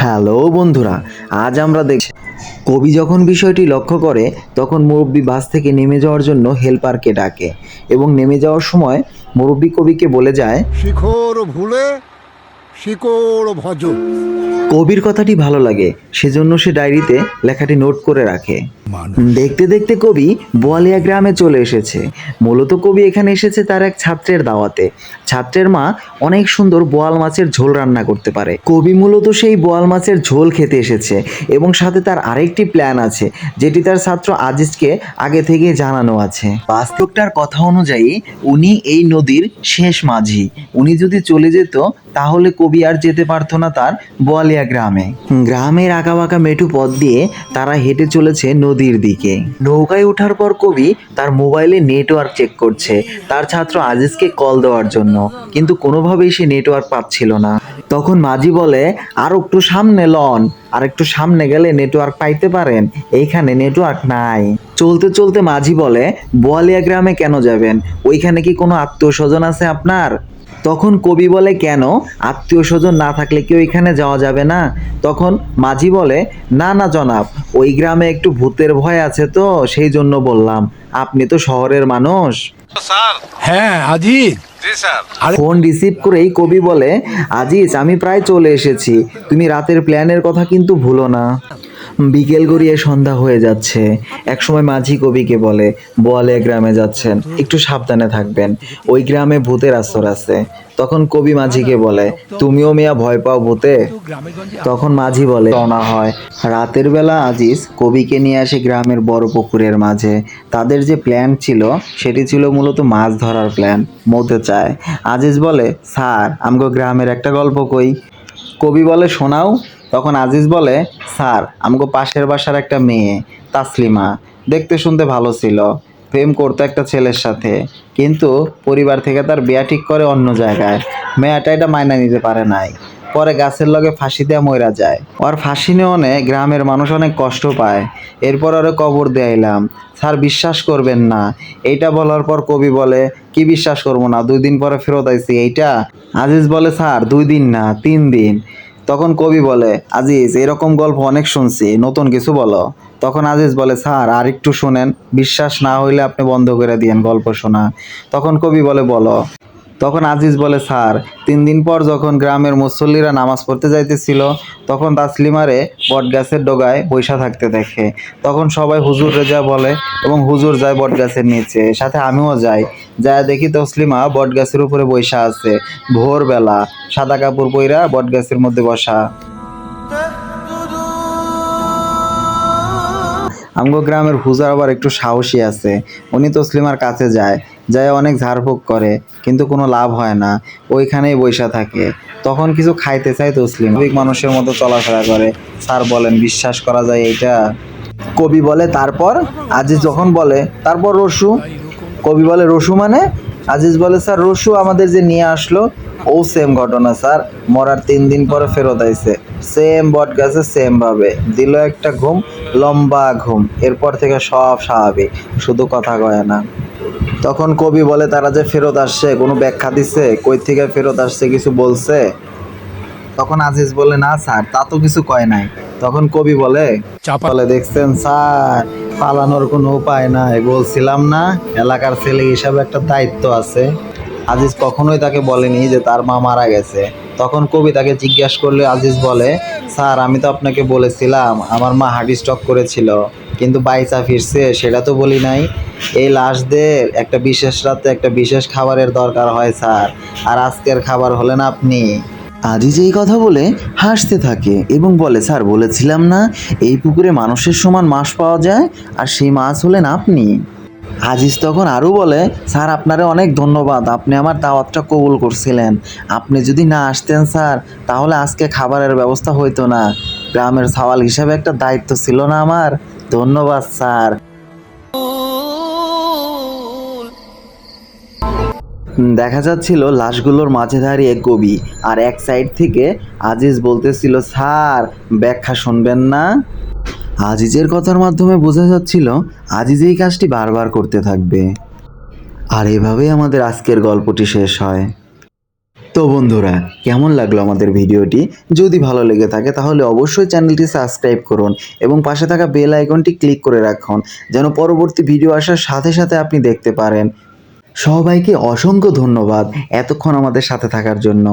Hello বন্ধুরা, আজ আমরা দেখছি কবি যখন বিষয়টি লক্ষ্য করে তখন মুরব্বী বাস থেকে নেমে যাওয়ার জন্য হেল্পারকে ডাকে এবং নেমে যাওয়ার সময় মুরব্বী কবিকে বলে যায়, শিখর ভুলে শিকড় ভজ। কবির কথাটি ভালো লাগে, সেজন্য সে ডায়েরিতে লেখাটি নোট করে রাখে। দেখতে দেখতে কবি বোয়ালিয়া গ্রামে চলে এসেছে। মূলত কবি এখানে এসেছে তার এক ছাত্রের দাওয়াতে। ছাত্রের মা অনেক সুন্দর বোয়াল মাছের ঝোল রান্না করতে পারে। কবি মূলত সেই বোয়াল মাছের ঝোল খেতে এসেছে এবং সাথে তার আরেকটি প্ল্যান আছে, যেটি তার ছাত্র আজিজকে আগে থেকে জানানো আছে। বাস্তবটার কথা অনুযায়ী উনি এই নদীর শেষ মাঝি। উনি যদি চলে যেত তাহলে কবি আর যেতে পারতো না তার বোয়ালিয়া গ্রামে। গ্রামের আঁকাবাঁকা মেঠু পথ দিয়ে তারা হেঁটে চলেছে নদীর দিকে। নৌকায় ওঠার পর কবি তার মোবাইলে নেটওয়ার্ক চেক করছে তার ছাত্র আজিজকে কল দেওয়ার জন্য, কিন্তু কোনোভাবেই সে নেটওয়ার্ক পাচ্ছিল না। তখন মাঝি বলে, আর একটু সামনে লন, আর একটু সামনে গেলে নেটওয়ার্ক পাইতে পারেন, এইখানে নেটওয়ার্ক নাই। চলতে চলতে মাঝি বলে, বোয়ালিয়া গ্রামে কেন যাবেন? ওইখানে কি কোনো আত্মীয় স্বজন আছে আপনার? তখন কবি বলে, কেন, আত্মীয় স্বজন না থাকলে কি ওইখানে যাওয়া যাবে না? তখন মাঝি বলে, না না জনাব, ওই গ্রামে একটু ভূতের ভয় আছে তো সেই জন্য বললাম। আপনি তো শহরের মানুষ। স্যার। হ্যাঁ আজিজ, জি স্যার। ফোন রিসিভ করেই কবি বলে, আজিজ আমি প্রায় চলে এসেছি, তুমি রাতের প্ল্যানের কথা কিন্তু ভুলো না। বিকেল গড়িয়ে সন্ধ্যা হয়ে যাচ্ছে। একসময় মাঝি কবিকে বলে, বোয়ালিয়া গ্রামে যাচ্ছেন, একটু সাবধানে থাকবেন, ওই গ্রামে ভূতের আশ্রর আছে। তখন কবি মাঝিকে বলে, তুমিও মিয়া ভয় পাও ভূতে? তখন মাঝি বলে, রওনা হয়। রাতের বেলা আজিজ কবিকে নিয়ে আসে গ্রামের বড় পুকুরের মাঝে। তাদের যে প্ল্যান ছিল সেটি ছিল মূলত মাছ ধরার প্ল্যান, মতে চায়। আজিজ বলে, স্যার আমগো গ্রামের একটা গল্প কই। কবি বলে, শোনাও। তখন আজিজ বলে, স্যার আমগো পাশের বাসার একটা মেয়ে তাসলিমা, দেখতে শুনতে ভালো ছিল, প্রেম করতো একটা ছেলের সাথে, কিন্তু পরিবার থেকে তার বিয়া ঠিক করে অন্য জায়গায়। মেয়েটা এটা মাইনা নিতে পারে নাই, পরে গাছের লগে ফাঁসি দেওয়া মইরা যায়। ওর ফাঁসি নেওয়ানে গ্রামের মানুষ অনেক কষ্ট পায়। এরপর ওরে কবর দেয়াইলাম। স্যার বিশ্বাস করবেন না। এইটা বলার পর কবি বলে, কি বিশ্বাস করবো না, 2 দিন পরে ফেরত আইছি এইটা? আজিজ বলে, স্যার 2 দিন না 3 দিন। তখন কবি বলে, আজিজ এরকম গল্প অনেক শুনছি, নতুন কিছু বলো। তখন আজিজ বলে, স্যার আর একটু শোনেন, বিশ্বাস না হইলে আপনি বন্ধ করে দিয়েন গল্প শোনা। তখন কবি বলে, বলো। তখন আজিজ বলে, স্যার 3 দিন পর যখন গ্রামের মুসল্লিরা নামাজ পড়তে যাইতেছিল তখন তাসলিমারে বটগাছের ডগায় বৈশা থাকতে দেখে। তখন সবাই হুজুর রেজা বলে এবং হুজুর যায় বটগাছের নিচে, সাথে আমিও যাই। যায় দেখি তসলিমা বটগাছের উপরে বৈশা আছে। ভোরবেলা, সাদা কাপড় পইরা বটগাছের মধ্যে বসা। আমগো গ্রামের হুজুর আবার একটু সাহসী আছে। উনি তসলিমার কাছে যায়, যায় অনেক ঝাড়ফুঁক করে, কিন্তু কোনো লাভ হয় না, ওইখানেই বইসা থাকে। তখন কিছু খাইতে চায় তসলিম, স্বাভাবিক মানুষের মতো চলাফেরা করে। স্যার বলেন, বিশ্বাস করা যায় এইটা? কবি বলে, তারপর? আজিজ যখন বলে, তারপর রসু। কবি বলে, রসু মানে? আজিজ বলে, স্যার রসু আমাদের যে নিয়ে আসলো, ও সেম ঘটনা স্যার, মরার 3 দিন পরে ফেরত আইছে, সেম বট গাছে সেম ভাবে দিল একটা ঘুম, লম্বা ঘুম, এরপর থেকে সব স্বাভাবিক, শুধু কথা কয় না। তখন কবি বলে, তারা যে ফেরত আসছে কোনো ব্যাখ্যা দিচ্ছে, কই থেকে ফেরত আসছে কিছু বলছে? তখন আজিজ বলে, না স্যার তা তো কিছু কয় নাই। তখন কবি বলে, দেখছেন স্যার, পালানোর কোনো উপায় নাই, বলছিলাম না এলাকার ছেলে হিসাবে একটা দায়িত্ব আছে। আজিজ কখনোই তাকে বলেনি যে তার মা মারা গেছে। তখন কবি তাকে জিজ্ঞাসা করলে আজিজ বলে, স্যার আমি তো আপনাকে বলেছিলাম আমার মা হার্ট স্ট্রোক করেছিল, কিন্তু বাইচা ফিরছে সেটা তো বলি নাই। এই লাশদের একটা বিশেষ রাতে একটা বিশেষ খাবারের দরকার হয় স্যার, আর আজকের খাবার হলেন আপনি। আজিজ এই কথা বলে হাসতে থাকে এবং বলে, স্যার বলেছিলাম না এই পুকুরে মানুষের সমান মাছ পাওয়া যায়, আর সেই মাছ হলেন আপনি। আজিজ তখন আরও বলে, স্যার আপনারে অনেক ধন্যবাদ, আপনি আমার দাওয়াতটা কবুল করছিলেন। আপনি যদি না আসতেন স্যার তাহলে আজকে খাবারের ব্যবস্থা হইতো না। গ্রামের সাওয়াল হিসাবে একটা দায়িত্ব ছিল না আমার। ধন্যবাদ স্যার। দেখা যাচ্ছিল লাশগুলোর মাঝে দাঁড়িয়ে কবি, আর এক সাইড থেকে আজিজ বলতেছিল, স্যার ব্যাখ্যা শুনবেন না? আজিজের কথার মাধ্যমে বোঝা যাচ্ছিল আজিজ এই কাজটি বারবার করতে থাকবে। আর এভাবেই আমাদের আজকের গল্পটি শেষ হয়। তো বন্ধুরা, কেমন লাগলো আমাদের ভিডিওটি? যদি ভালো লেগে থাকে তাহলে অবশ্যই চ্যানেলটি সাবস্ক্রাইব করুন এবং পাশে থাকা বেল আইকনটি ক্লিক করে রাখুন, যেন পরবর্তী ভিডিও আসার সাথে সাথে আপনি দেখতে পারেন। সবাইকে অসংখ্য ধন্যবাদ এতক্ষণ আমাদের সাথে থাকার জন্য।